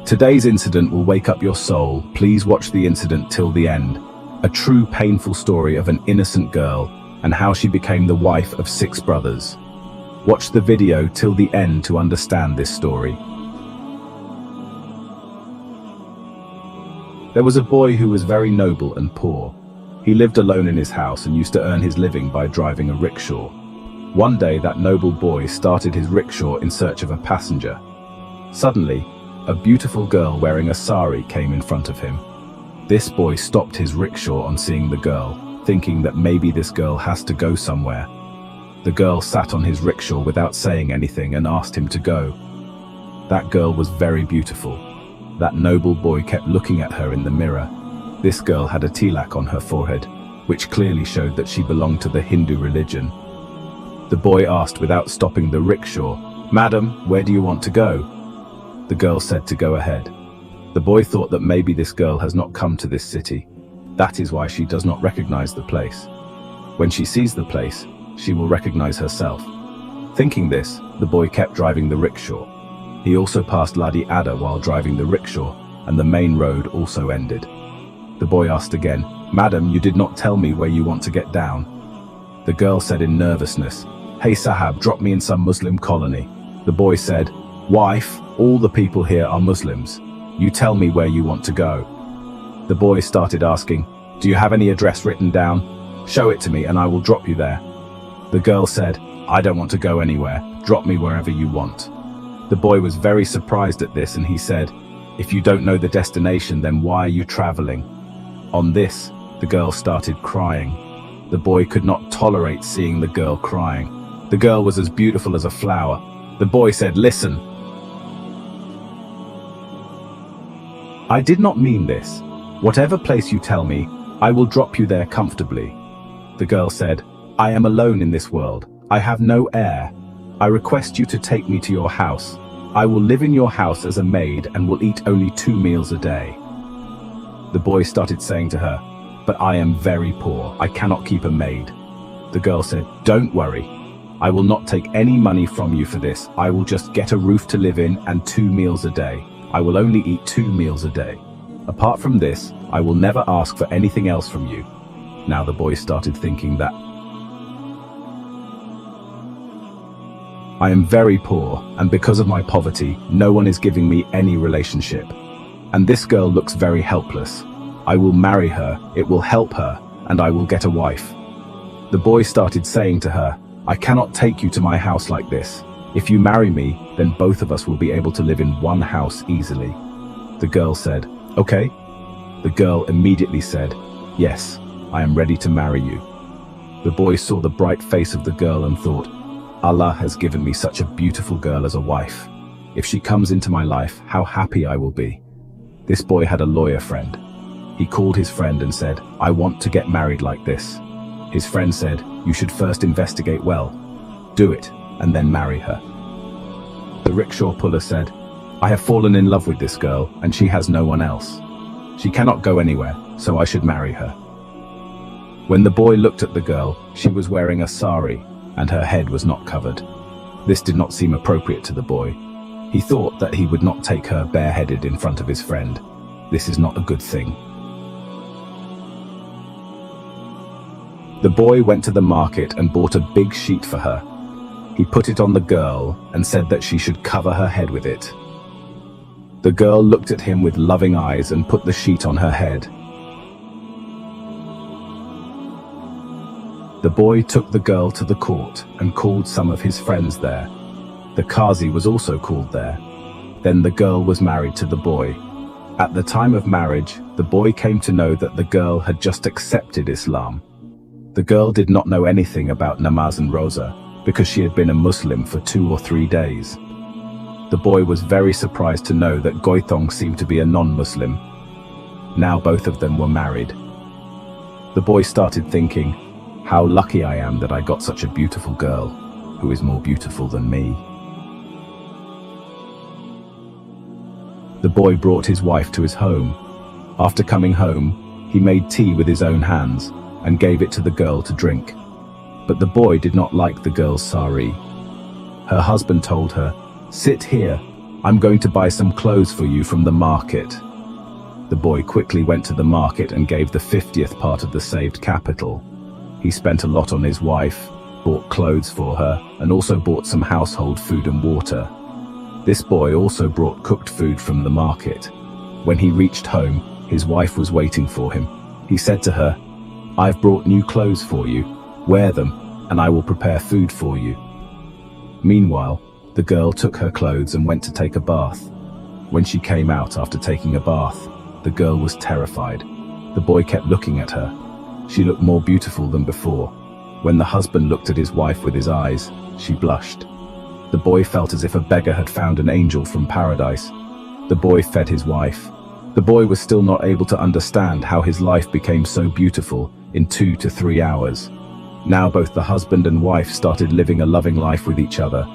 Today's incident will wake up your soul. Please watch the incident till the end. A true painful story of an innocent girl and how she became the wife of 6 brothers. Watch the video till the end to understand this story. There was a boy who was very noble and poor. He lived alone in his house and used to earn his living by driving a rickshaw. One day that noble boy started his rickshaw in search of a passenger. Suddenly, a beautiful girl wearing a sari came in front of him. This boy stopped his rickshaw on seeing the girl, thinking that maybe this girl has to go somewhere. The girl sat on his rickshaw without saying anything and asked him to go. That girl was very beautiful. That noble boy kept looking at her in the mirror. This girl had a tilak on her forehead, which clearly showed that she belonged to the Hindu religion. The boy asked without stopping the rickshaw, "Madam, where do you want to go?" The girl said to go ahead. The boy thought that maybe this girl has not come to this city. That is why she does not recognize the place. When she sees the place, she will recognize herself. Thinking this, the boy kept driving the rickshaw. He also passed Ladi Ada while driving the rickshaw, and the main road also ended. The boy asked again, "Madam, you did not tell me where you want to get down." The girl said in nervousness, "Hey Sahab, drop me in some Muslim colony." The boy said, "Wife, all the people here are Muslims. You tell me where you want to go." The boy started asking, "Do you have any address written down? Show it to me and I will drop you there." The girl said, "I don't want to go anywhere. Drop me wherever you want." The boy was very surprised at this and he said, "If you don't know the destination, then why are you traveling?" On this, the girl started crying. The boy could not tolerate seeing the girl crying. The girl was as beautiful as a flower. The boy said, "Listen, I did not mean this. Whatever place you tell me, I will drop you there comfortably." The girl said, "I am alone in this world. I have no heir. I request you to take me to your house. I will live in your house as a maid and will eat only 2 meals a day." The boy started saying to her, "But I am very poor. I cannot keep a maid." The girl said, "Don't worry. I will not take any money from you for this. I will just get a roof to live in and 2 meals a day. I will only eat 2 meals a day. Apart from this, I will never ask for anything else from you." Now the boy started thinking that, "I am very poor, and because of my poverty, no one is giving me any relationship. And this girl looks very helpless. I will marry her, it will help her, and I will get a wife." The boy started saying to her, "I cannot take you to my house like this. If you marry me, then both of us will be able to live in one house easily." The girl said, "Okay." The girl immediately said, "Yes, I am ready to marry you." The boy saw the bright face of the girl and thought, "Allah has given me such a beautiful girl as a wife. If she comes into my life, how happy I will be." This boy had a lawyer friend. He called his friend and said, "I want to get married like this." His friend said, "You should first investigate well. Do it, and then marry her." The rickshaw puller said, "I have fallen in love with this girl, and she has no one else. She cannot go anywhere, so I should marry her." When the boy looked at the girl, she was wearing a sari, and her head was not covered. This did not seem appropriate to the boy. He thought that he would not take her bareheaded in front of his friend. This is not a good thing. The boy went to the market and bought a big sheet for her. He put it on the girl and said that she should cover her head with it. The girl looked at him with loving eyes and put the sheet on her head. The boy took the girl to the court and called some of his friends there. The Qazi was also called there. Then the girl was married to the boy. At the time of marriage, the boy came to know that the girl had just accepted Islam. The girl did not know anything about namaz and roza, because she had been a Muslim for 2 or 3 days. The boy was very surprised to know that Goithong seemed to be a non-Muslim. Now both of them were married. The boy started thinking, "How lucky I am that I got such a beautiful girl, who is more beautiful than me." The boy brought his wife to his home. After coming home, he made tea with his own hands and gave it to the girl to drink. But the boy did not like the girl's sari. Her husband told her, "Sit here, I'm going to buy some clothes for you from the market." The boy quickly went to the market and gave the 50th part of the saved capital. He spent a lot on his wife, bought clothes for her, and also bought some household food and water. This boy also brought cooked food from the market. When he reached home, his wife was waiting for him. He said to her, "I've brought new clothes for you. Wear them, and I will prepare food for you." Meanwhile, the girl took her clothes and went to take a bath. When she came out after taking a bath, the girl was terrified. The boy kept looking at her. She looked more beautiful than before. When the husband looked at his wife with his eyes, she blushed. The boy felt as if a beggar had found an angel from paradise. The boy fed his wife. The boy was still not able to understand how his life became so beautiful in 2 to 3 hours. Now both the husband and wife started living a loving life with each other.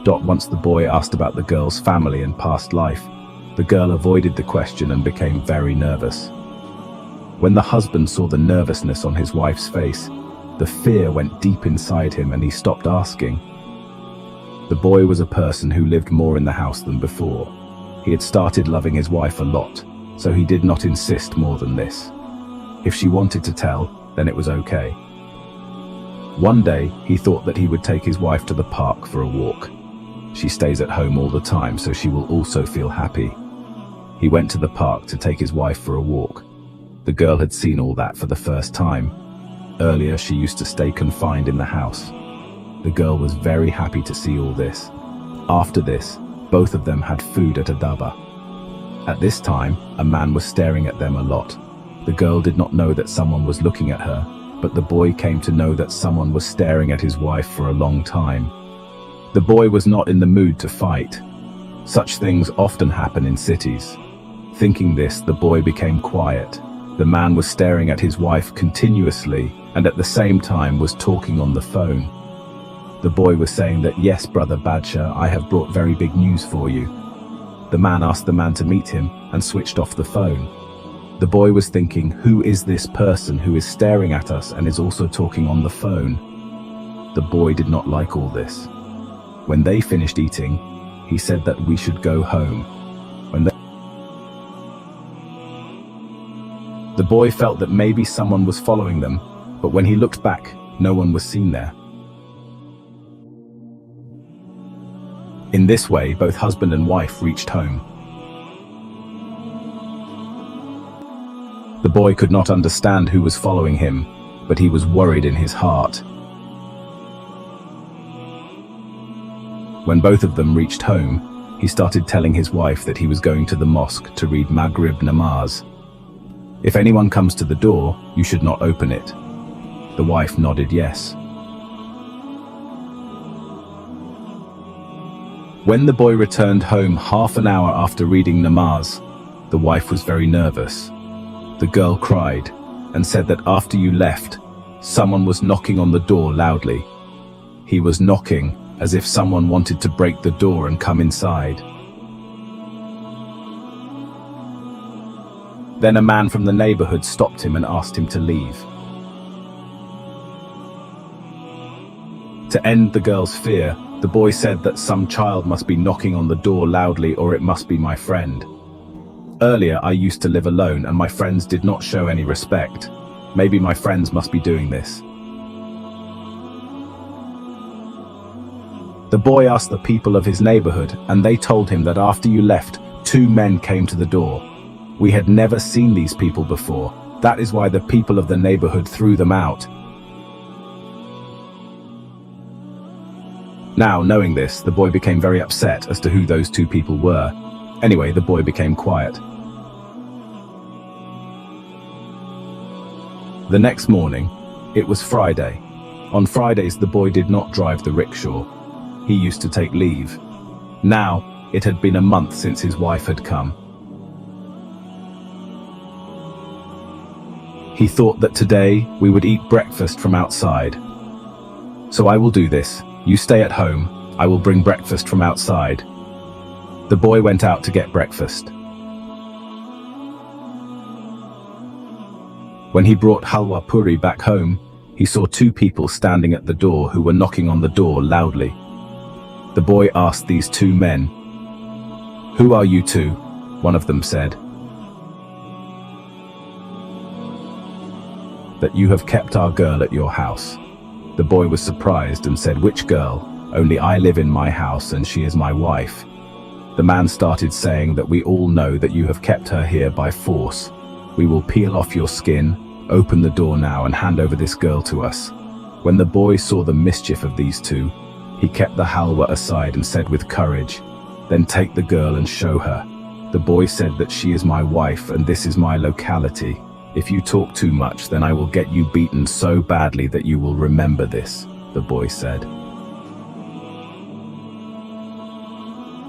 Once the boy asked about the girl's family and past life, the girl avoided the question and became very nervous. When the husband saw the nervousness on his wife's face, the fear went deep inside him and he stopped asking. The boy was a person who lived more in the house than before. He had started loving his wife a lot, so he did not insist more than this. If she wanted to tell, then it was okay. One day, he thought that he would take his wife to the park for a walk. She stays at home all the time, so she will also feel happy. He went to the park to take his wife for a walk. The girl had seen all that for the first time. Earlier, she used to stay confined in the house. The girl was very happy to see all this. After this, both of them had food at a daba. At this time, a man was staring at them a lot. The girl did not know that someone was looking at her, but the boy came to know that someone was staring at his wife for a long time. The boy was not in the mood to fight. Such things often happen in cities. Thinking this, the boy became quiet. The man was staring at his wife continuously and at the same time was talking on the phone. The boy was saying that, "Yes, brother Badshah, I have brought very big news for you." The man asked the man to meet him and switched off the phone. The boy was thinking, who is this person who is staring at us and is also talking on the phone? The boy did not like all this. When they finished eating, he said that we should go home. The boy felt that maybe someone was following them, but when he looked back, no one was seen there. In this way, both husband and wife reached home. The boy could not understand who was following him, but he was worried in his heart. When both of them reached home, he started telling his wife that he was going to the mosque to read Maghrib namaz. "If anyone comes to the door, you should not open it." The wife nodded yes. When the boy returned home half an hour after reading namaz, the wife was very nervous. The girl cried and said that after you left, someone was knocking on the door loudly. He was knocking as if someone wanted to break the door and come inside. Then a man from the neighborhood stopped him and asked him to leave. To end the girl's fear, the boy said that some child must be knocking on the door loudly or it must be my friend. Earlier, I used to live alone and my friends did not show any respect. Maybe my friends must be doing this. The boy asked the people of his neighborhood and they told him that after you left, 2 men came to the door. We had never seen these people before. That is why the people of the neighborhood threw them out. Now, knowing this, the boy became very upset as to who those 2 people were. Anyway, the boy became quiet. The next morning, it was Friday. On Fridays, the boy did not drive the rickshaw. He used to take leave. Now, it had been a month since his wife had come. He thought that today we would eat breakfast from outside. "So I will do this. You stay at home. I will bring breakfast from outside." The boy went out to get breakfast. When he brought halwa puri back home, he saw 2 people standing at the door who were knocking on the door loudly. The boy asked these 2 men, "Who are you two?" one of them said. "That you have kept our girl at your house." The boy was surprised and said, "Which girl? Only I live in my house and she is my wife." The man started saying that we all know that you have kept her here by force. We will peel off your skin, open the door now and hand over this girl to us. When the boy saw the mischief of these two, he kept the halwa aside and said with courage, "Then take the girl and show her." The boy said that she is my wife and this is my locality. If you talk too much, then I will get you beaten so badly that you will remember this, the boy said.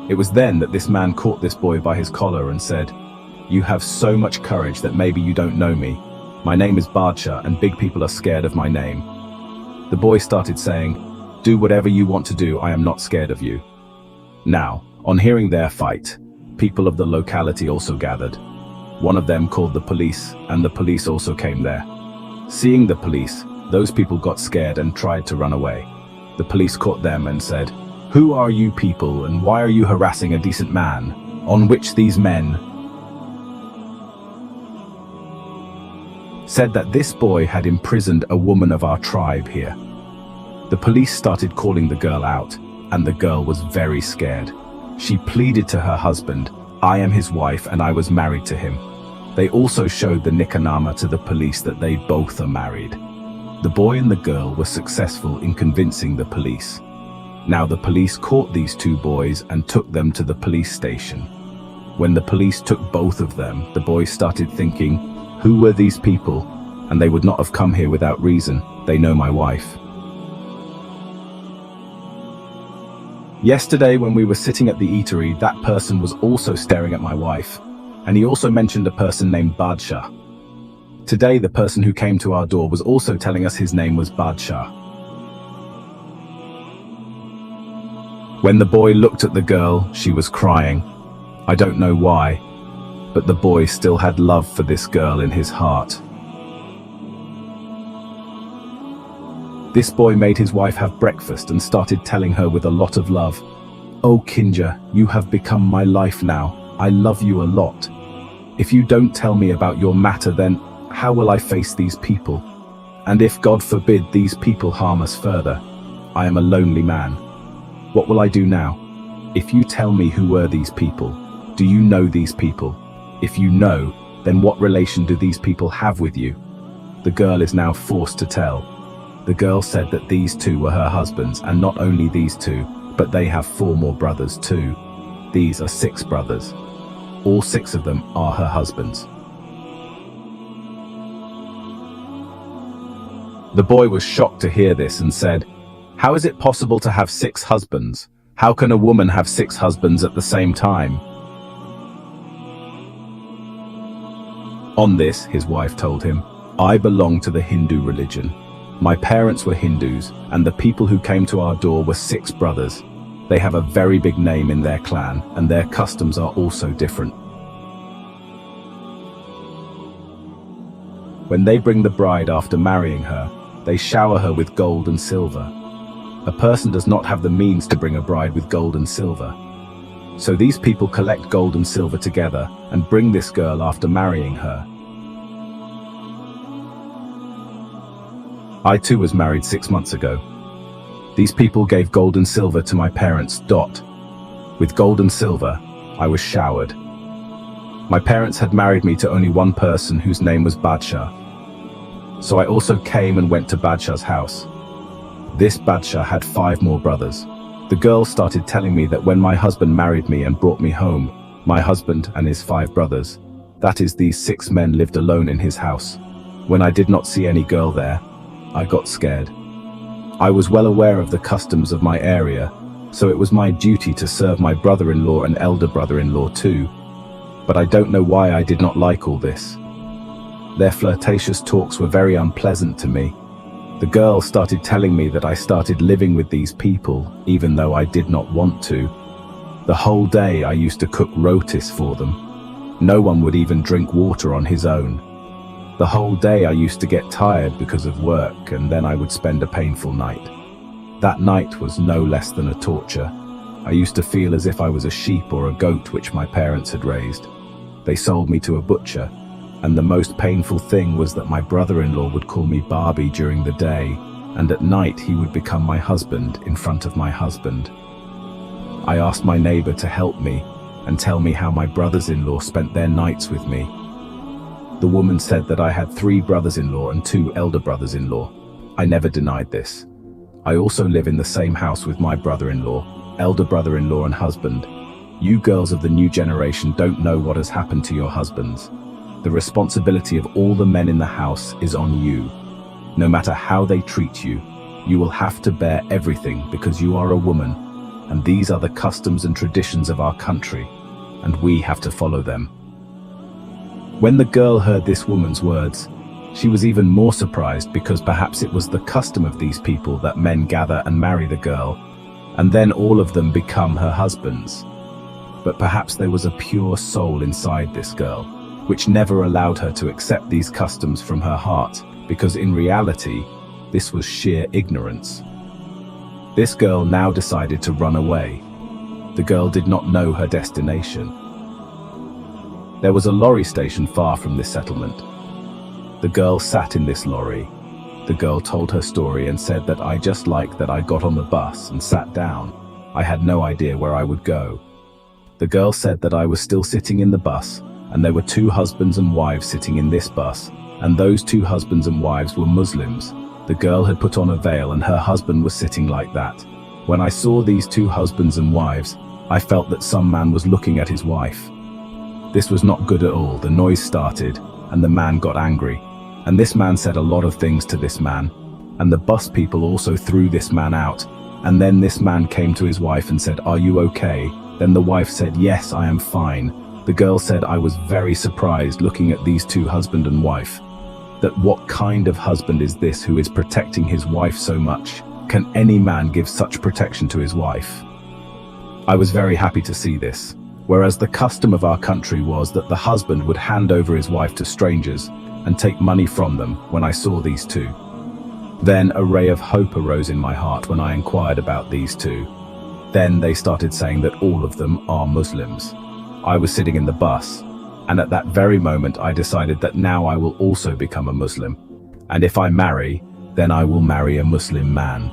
It was then that this man caught this boy by his collar and said, "You have so much courage that maybe you don't know me. My name is Badshah and big people are scared of my name." The boy started saying, "Do whatever you want to do, I am not scared of you." Now, on hearing their fight, people of the locality also gathered. One of them called the police, and the police also came there. Seeing the police, those people got scared and tried to run away. The police caught them and said, "Who are you people and why are you harassing a decent man?" On which these men said that this boy had imprisoned a woman of our tribe here. The police started calling the girl out, and the girl was very scared. She pleaded to her husband, "I am his wife and I was married to him." They also showed the nikahnaama to the police that they both are married. The boy and the girl were successful in convincing the police. Now the police caught these two boys and took them to the police station. When the police took both of them, the boys started thinking, "Who were these people? And they would not have come here without reason. They know my wife." Yesterday when we were sitting at the eatery, that person was also staring at my wife, and he also mentioned a person named Badshah. Today the person who came to our door was also telling us his name was Badshah. When the boy looked at the girl, she was crying. I don't know why, but the boy still had love for this girl in his heart. This boy made his wife have breakfast and started telling her with a lot of love, "Oh Kinja, you have become my life now. I love you a lot. If you don't tell me about your matter, then how will I face these people? And if God forbid these people harm us further, I am a lonely man. What will I do now? If you tell me who were these people, do you know these people? If you know, then what relation do these people have with you?" The girl is now forced to tell. The girl said that these two were her husbands, and not only these two, but they have 4 more brothers too. These are 6 brothers. All 6 of them are her husbands. The boy was shocked to hear this and said, "How is it possible to have 6 husbands? How can a woman have 6 husbands at the same time?" On this, his wife told him, "I belong to the Hindu religion. My parents were Hindus, and the people who came to our door were 6 brothers. They have a very big name in their clan, and their customs are also different. When they bring the bride after marrying her, they shower her with gold and silver. A person does not have the means to bring a bride with gold and silver. So these people collect gold and silver together and bring this girl after marrying her. I too was married 6 months ago. These people gave gold and silver to my parents. With gold and silver, I was showered. My parents had married me to only one person whose name was Badshah. So I also came and went to Badshah's house. This Badshah had 5 more brothers. The girl started telling me that when my husband married me and brought me home, my husband and his 5 brothers, that is these 6 men, lived alone in his house. When I did not see any girl there, I got scared. I was well aware of the customs of my area, so it was my duty to serve my brother-in-law and elder brother-in-law too. But I don't know why I did not like all this. Their flirtatious talks were very unpleasant to me. The girl started telling me that I started living with these people, even though I did not want to. The whole day I used to cook rotis for them. No one would even drink water on his own. The whole day I used to get tired because of work, and then I would spend a painful night. That night was no less than a torture. I used to feel as if I was a sheep or a goat which my parents had raised. They sold me to a butcher, and the most painful thing was that my brother-in-law would call me Barbie during the day, and at night he would become my husband in front of my husband. I asked my neighbor to help me and tell me how my brothers-in-law spent their nights with me. The woman said that I had 3 brothers-in-law and 2 elder brothers-in-law. I never denied this. I also live in the same house with my brother-in-law, elder brother-in-law and husband. You girls of the new generation don't know what has happened to your husbands. The responsibility of all the men in the house is on you. No matter how they treat you, you will have to bear everything because you are a woman, and these are the customs and traditions of our country, and we have to follow them. When the girl heard this woman's words, she was even more surprised because perhaps it was the custom of these people that men gather and marry the girl, and then all of them become her husbands. But perhaps there was a pure soul inside this girl, which never allowed her to accept these customs from her heart, because in reality, this was sheer ignorance. This girl now decided to run away. The girl did not know her destination. There was a lorry station far from this settlement. The girl sat in this lorry. The girl told her story and said that I just liked that I got on the bus and sat down. I had no idea where I would go. The girl said that I was still sitting in the bus, and there were 2 husbands and wives sitting in this bus, and those 2 husbands and wives were Muslims. The girl had put on a veil and her husband was sitting like that. When I saw these 2 husbands and wives, I felt that some man was looking at his wife. This was not good at all. The noise started, and the man got angry. And this man said a lot of things to this man, and the bus people also threw this man out. And then this man came to his wife and said, "Are you okay?" Then the wife said, "Yes, I am fine." The girl said, "I was very surprised looking at these 2 husband and wife. That what kind of husband is this who is protecting his wife so much? Can any man give such protection to his wife?" I was very happy to see this. Whereas the custom of our country was that the husband would hand over his wife to strangers and take money from them. When I saw these 2, then a ray of hope arose in my heart when I inquired about these 2. Then they started saying that all of them are Muslims. I was sitting in the bus, and at that very moment I decided that now I will also become a Muslim. And if I marry, then I will marry a Muslim man.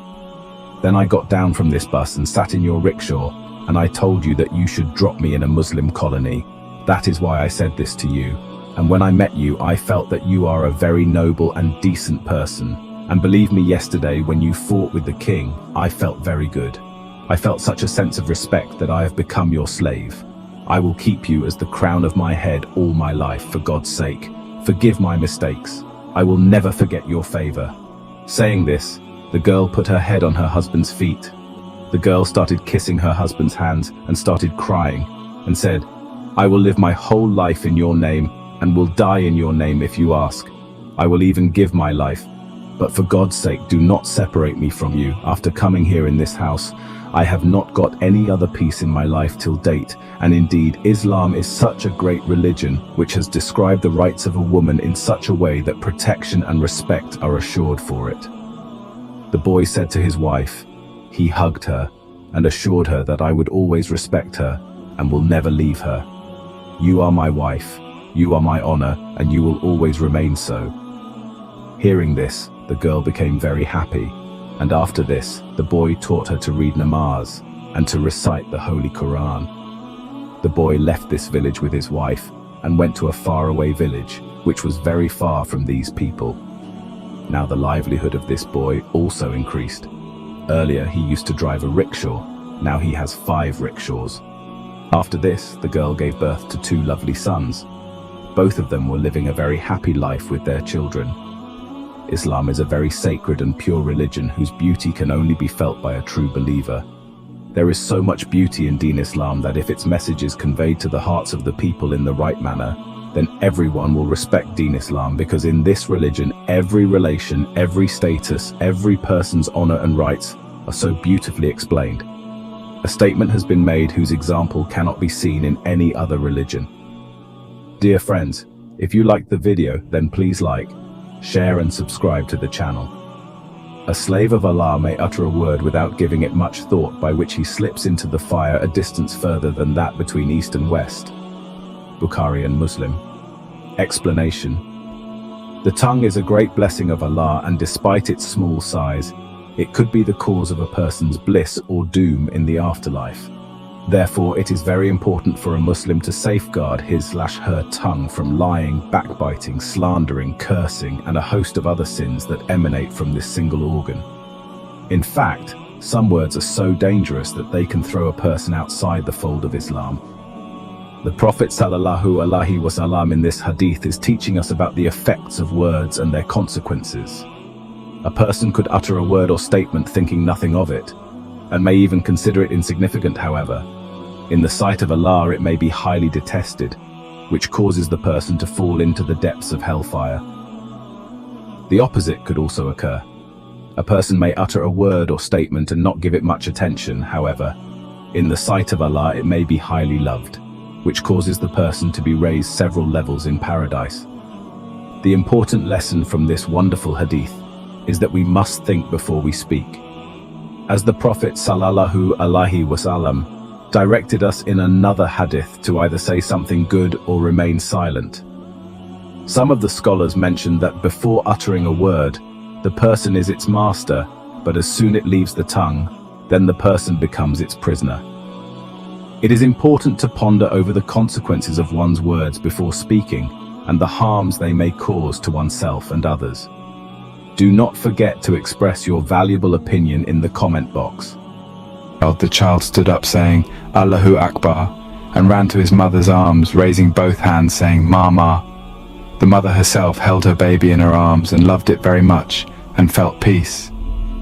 Then I got down from this bus and sat in your rickshaw, and I told you that you should drop me in a Muslim colony. That is why I said this to you. And when I met you, I felt that you are a very noble and decent person. And believe me, yesterday when you fought with the king, I felt very good. I felt such a sense of respect that I have become your slave. I will keep you as the crown of my head all my life, for God's sake. Forgive my mistakes. I will never forget your favor. Saying this, the girl put her head on her husband's feet. The girl started kissing her husband's hands and started crying and said, "I will live my whole life in your name and will die in your name if you ask. I will even give my life. But for God's sake, do not separate me from you. After coming here in this house, I have not got any other peace in my life till date, and indeed Islam is such a great religion which has described the rights of a woman in such a way that protection and respect are assured for it." The boy said to his wife, he hugged her and assured her that I would always respect her and will never leave her. "You are my wife, you are my honor, and you will always remain so." Hearing this, the girl became very happy, and after this, the boy taught her to read namaz and to recite the Holy Quran. The boy left this village with his wife and went to a faraway village, which was very far from these people. Now the livelihood of this boy also increased. Earlier he used to drive a rickshaw, now he has 5 rickshaws. After this, the girl gave birth to 2 lovely sons. Both of them were living a very happy life with their children. Islam is a very sacred and pure religion whose beauty can only be felt by a true believer. There is so much beauty in Deen Islam that if its message is conveyed to the hearts of the people in the right manner, then everyone will respect Deen Islam, because in this religion, every relation, every status, every person's honor and rights are so beautifully explained. A statement has been made whose example cannot be seen in any other religion. Dear friends, if you liked the video, then please like, share and subscribe to the channel. A slave of Allah may utter a word without giving it much thought, by which he slips into the fire a distance further than that between east and west. Bukhari and Muslim. Explanation. The tongue is a great blessing of Allah, and despite its small size, it could be the cause of a person's bliss or doom in the afterlife. Therefore, it is very important for a Muslim to safeguard his/her tongue from lying, backbiting, slandering, cursing, and a host of other sins that emanate from this single organ. In fact, some words are so dangerous that they can throw a person outside the fold of Islam. The Prophet ﷺ in this hadith is teaching us about the effects of words and their consequences. A person could utter a word or statement thinking nothing of it, and may even consider it insignificant. However, in the sight of Allah it may be highly detested, which causes the person to fall into the depths of hellfire. The opposite could also occur. A person may utter a word or statement and not give it much attention. However, in the sight of Allah it may be highly loved, which causes the person to be raised several levels in paradise. The important lesson from this wonderful hadith is that we must think before we speak. As the Prophet ﷺ directed us in another hadith to either say something good or remain silent. Some of the scholars mentioned that before uttering a word, the person is its master, but as soon it leaves the tongue, then the person becomes its prisoner. It is important to ponder over the consequences of one's words before speaking and the harms they may cause to oneself and others. Do not forget to express your valuable opinion in the comment box. The child stood up saying, Allahu Akbar, and ran to his mother's arms, raising both hands saying, Mama. The mother herself held her baby in her arms and loved it very much and felt peace.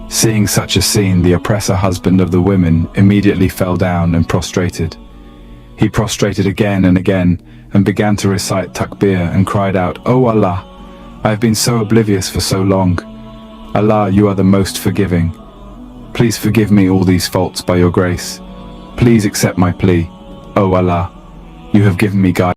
Seeing such a scene, the oppressor husband of the women immediately fell down and prostrated. He prostrated again and again and began to recite takbir and cried out, O Allah, I have been so oblivious for so long. Allah, you are the most forgiving. Please forgive me all these faults by your grace. Please accept my plea. O Allah, you have given me guidance.